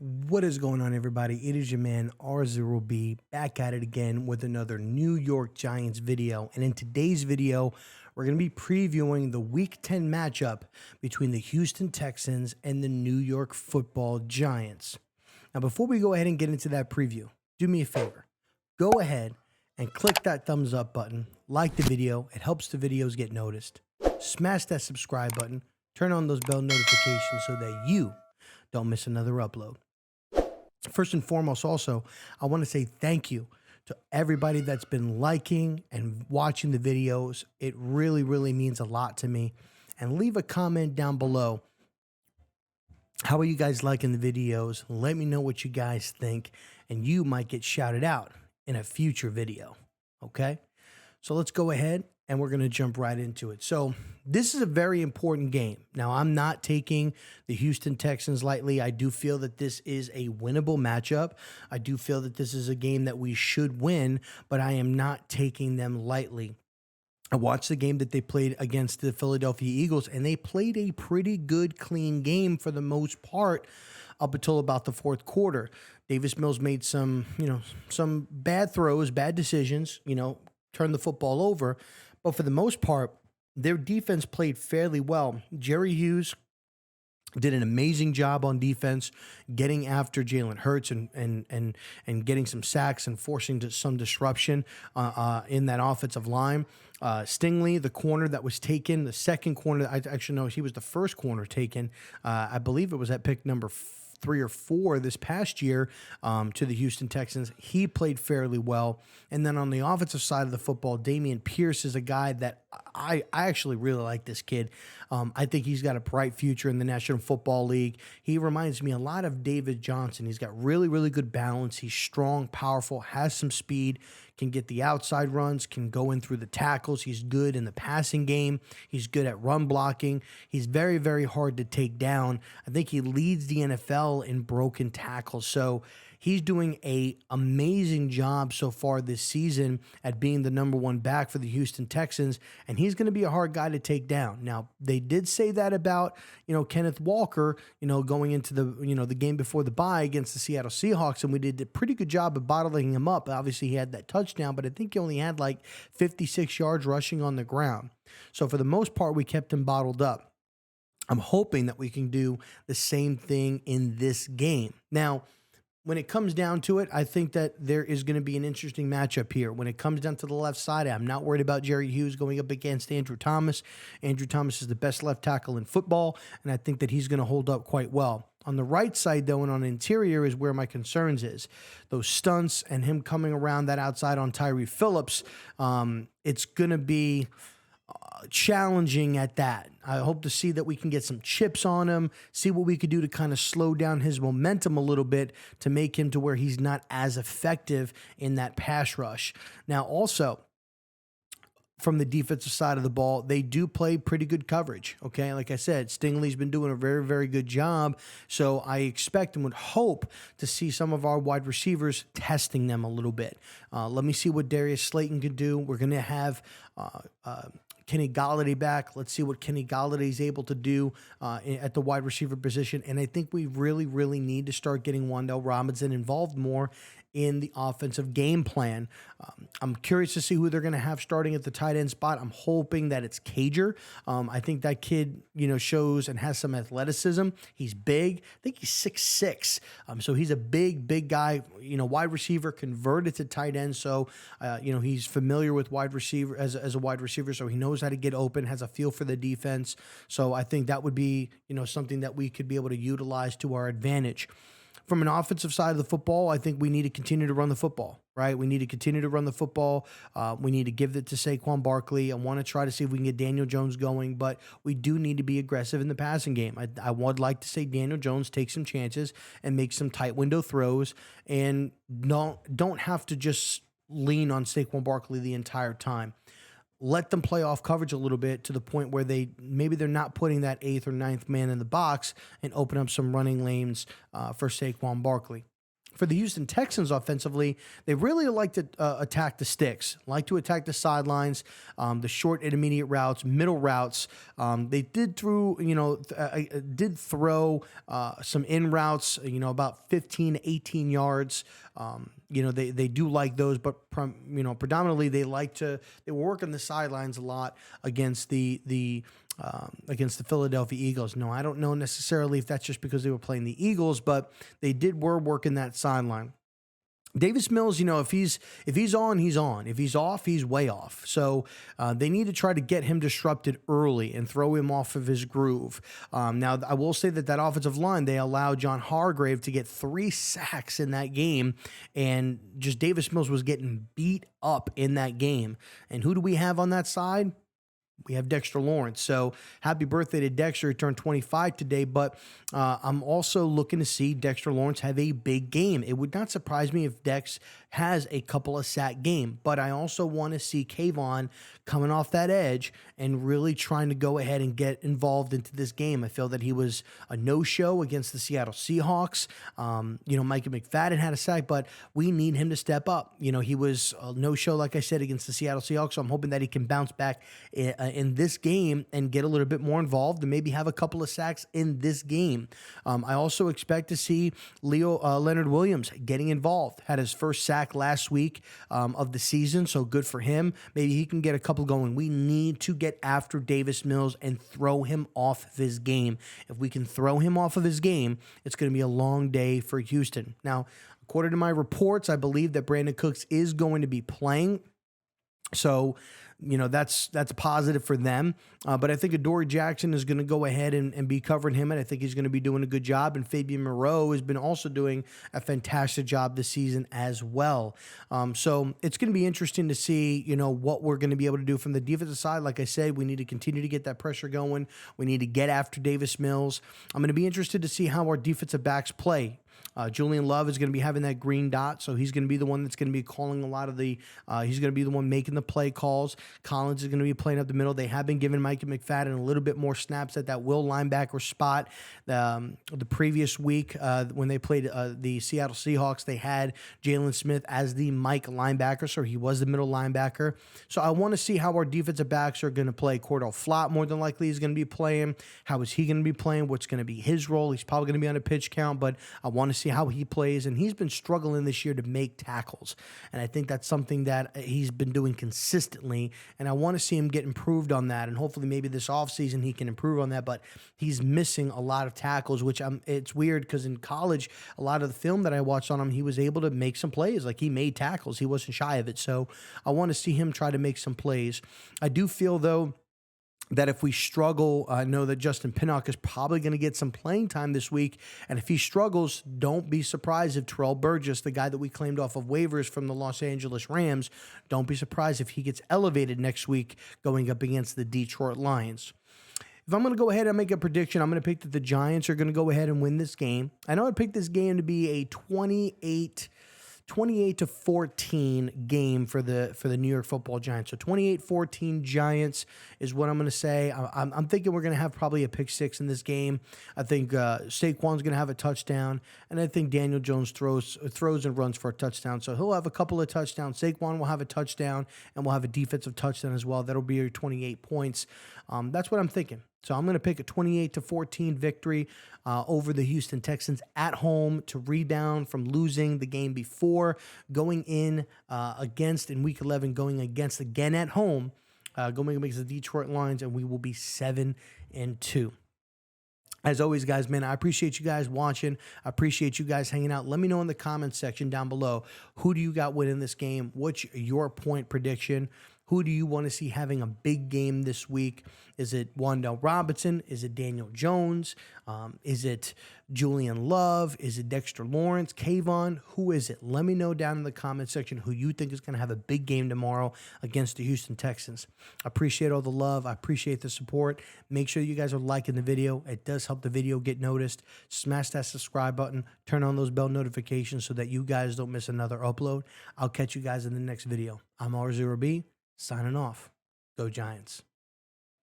What is going on, everybody? It is your man R0B back at it again with another New York Giants video. And in today's video, we're going to be previewing the Week 10 matchup between the Houston Texans and the New York Football Giants. Now, before we go ahead and get into that preview, do me a favor. Go ahead and click that thumbs up button, like the video. It helps the videos get noticed. Smash that subscribe button, turn on those bell notifications so that you don't miss another upload. First and foremost, also, I want to say thank you to everybody that's been liking and watching the videos. It really, really means a lot to me. And leave a comment down below. How are you guys liking the videos? Let me know what you guys think, and you might get shouted out in a future video. Okay? So let's go ahead and we're going to jump right into it. So this is a very important game. Now, I'm not taking the Houston Texans lightly. I do feel that this is a winnable matchup. I do feel that this is a game that we should win, but I am not taking them lightly. I watched the game that they played against the Philadelphia Eagles, and they played a pretty good, clean game for the most part up until about the fourth quarter. Davis Mills made some bad throws, bad decisions, turned the football over. But for the most part, their defense played fairly well. Jerry Hughes did an amazing job on defense, getting after Jalen Hurts and getting some sacks and forcing some disruption in that offensive line. Stingley, the corner that was taken, the second corner, he was the first corner taken. I believe it was at pick number 3 or 4 this past year to the Houston Texans. He played fairly well. And then on the offensive side of the football, Dameon Pierce is a guy that I actually really like this kid. I think he's got a bright future in the National Football League. He reminds me a lot of David Johnson. He's got really, really good balance. He's strong, powerful, has some speed, can get the outside runs, can go in through the tackles. He's good in the passing game. He's good at run blocking. He's very, very hard to take down. I think he leads the NFL in broken tackles. So he's doing an amazing job so far this season at being the number 1 back for the Houston Texans, and he's going to be a hard guy to take down. Now, they did say that about, Kenneth Walker, going into the game before the bye against the Seattle Seahawks, and we did a pretty good job of bottling him up. Obviously, he had that touchdown, but I think he only had like 56 yards rushing on the ground. So for the most part, we kept him bottled up. I'm hoping that we can do the same thing in this game. Now, when it comes down to it, I think that there is going to be an interesting matchup here. When it comes down to the left side, I'm not worried about Jerry Hughes going up against Andrew Thomas. Andrew Thomas is the best left tackle in football, and I think that he's going to hold up quite well. On the right side, though, and on the interior is where my concerns is. Those stunts and him coming around that outside on Tyree Phillips, it's going to be challenging at that. I hope to see that we can get some chips on him, see what we could do to kind of slow down his momentum a little bit to make him to where he's not as effective in that pass rush. Now, also, from the defensive side of the ball, they do play pretty good coverage, okay? Like I said, Stingley's been doing a very, very good job, so I expect and would hope to see some of our wide receivers testing them a little bit. Let me see what Darius Slayton can do. We're going to have Kenny Golladay back. Let's see what Kenny Golladay is able to do at the wide receiver position. And I think we really, really need to start getting Wan'Dale Robinson involved more in the offensive game plan. I'm curious to see who they're going to have starting at the tight end spot. I'm hoping that it's Cager. I think that kid, shows and has some athleticism. He's big. I think he's 6'6". So he's a big guy, wide receiver converted to tight end. So, he's familiar with wide receiver as a wide receiver. So he knows how to get open, has a feel for the defense. So I think that would be, something that we could be able to utilize to our advantage. From an offensive side of the football, I think we need to continue to run the football, right? We need to continue to run the football. We need to give it to Saquon Barkley. I want to try to see if we can get Daniel Jones going, but we do need to be aggressive in the passing game. I would like to say Daniel Jones take some chances and make some tight window throws and don't have to just lean on Saquon Barkley the entire time. Let them play off coverage a little bit to the point where maybe they're not putting that 8th or 9th man in the box and open up some running lanes for Saquon Barkley. for the Houston Texans offensively, they really like to attack the sticks, like to attack the sidelines, the short intermediate routes, middle routes. They did throw some in routes, about 15 to 18 yards. They do like those, but predominantly they were working the sidelines a lot against the Philadelphia Eagles. No, I don't know necessarily if that's just because they were playing the Eagles, but they were working that sideline. Davis Mills, if he's on, he's on. If he's off, he's way off. So they need to try to get him disrupted early and throw him off of his groove. Now, I will say that offensive line, they allowed John Hargrave to get 3 sacks in that game, and just Davis Mills was getting beat up in that game. And who do we have on that side? We have Dexter Lawrence. So happy birthday to Dexter. He turned 25 today, but I'm also looking to see Dexter Lawrence have a big game. It would not surprise me if Dex has a couple of sack game, but I also want to see Kayvon coming off that edge and really trying to go ahead and get involved into this game. I feel that he was a no-show against the Seattle Seahawks. Micah McFadden had a sack, but we need him to step up. He was a no-show, like I said, against the Seattle Seahawks, so I'm hoping that he can bounce back in this game and get a little bit more involved and maybe have a couple of sacks in this game. I also expect to see Leonard Williams getting involved. Had his first sack last week of the season, so good for him. Maybe he can get a couple going. We need to get after Davis Mills and throw him off of his game. If we can throw him off of his game, it's going to be a long day for Houston. Now, according to my reports, I believe that Brandon Cooks is going to be playing. So, that's positive for them. But I think Adoree Jackson is going to go ahead and be covering him, and I think he's going to be doing a good job. And Fabian Moreau has been also doing a fantastic job this season as well. So it's going to be interesting to see, what we're going to be able to do from the defensive side. Like I said, we need to continue to get that pressure going. We need to get after Davis Mills. I'm going to be interested to see how our defensive backs play. Julian Love is going to be having that green dot, so he's going to be the one that's going to be calling a lot of he's going to be the one making the play calls. Collins is going to be playing up the middle. They have been giving Micah McFadden a little bit more snaps at that will linebacker spot. The previous week when they played the Seattle Seahawks, they had Jalen Smith as the Mike linebacker, so he was the middle linebacker. So I want to see how our defensive backs are going to play. Cordell Flott more than likely is going to be playing. How is he going to be playing? What's going to be his role? He's probably going to be on a pitch count, but I want to see how he plays, and he's been struggling this year to make tackles, and I think that's something that he's been doing consistently, and I want to see him get improved on that, and hopefully maybe this offseason he can improve on that, but he's missing a lot of tackles, which it's weird because in college, a lot of the film that I watched on him, he was able to make some plays. Like, he made tackles. He wasn't shy of it, so I want to see him try to make some plays. I do feel, though, that if we struggle, I know that Justin Pinnock is probably going to get some playing time this week. And if he struggles, don't be surprised if Terrell Burgess, the guy that we claimed off of waivers from the Los Angeles Rams, don't be surprised if he gets elevated next week going up against the Detroit Lions. If I'm going to go ahead and make a prediction, I'm going to pick that the Giants are going to go ahead and win this game. I know I'd pick this game to be a 28-14 game for the New York Football Giants. So 28-14 Giants is what I'm going to say. I'm thinking we're going to have probably a pick six in this game. I think Saquon's going to have a touchdown, and I think Daniel Jones throws and runs for a touchdown. So he'll have a couple of touchdowns. Saquon will have a touchdown, and we'll have a defensive touchdown as well. That'll be your 28 points. That's what I'm thinking. So I'm going to pick a 28-14 victory over the Houston Texans at home to rebound from losing the game before, going in in Week 11, going against again at home, going against the Detroit Lions, and we will be 7-2. As always, guys, man, I appreciate you guys watching. I appreciate you guys hanging out. Let me know in the comments section down below, who do you got winning this game? What's your point prediction? Who do you want to see having a big game this week? Is it Wan'Dale Robinson? Is it Daniel Jones? Is it Julian Love? Is it Dexter Lawrence? Kayvon? Who is it? Let me know down in the comment section who you think is going to have a big game tomorrow against the Houston Texans. I appreciate all the love. I appreciate the support. Make sure you guys are liking the video. It does help the video get noticed. Smash that subscribe button. Turn on those bell notifications so that you guys don't miss another upload. I'll catch you guys in the next video. I'm R0B. Signing off. Go Giants.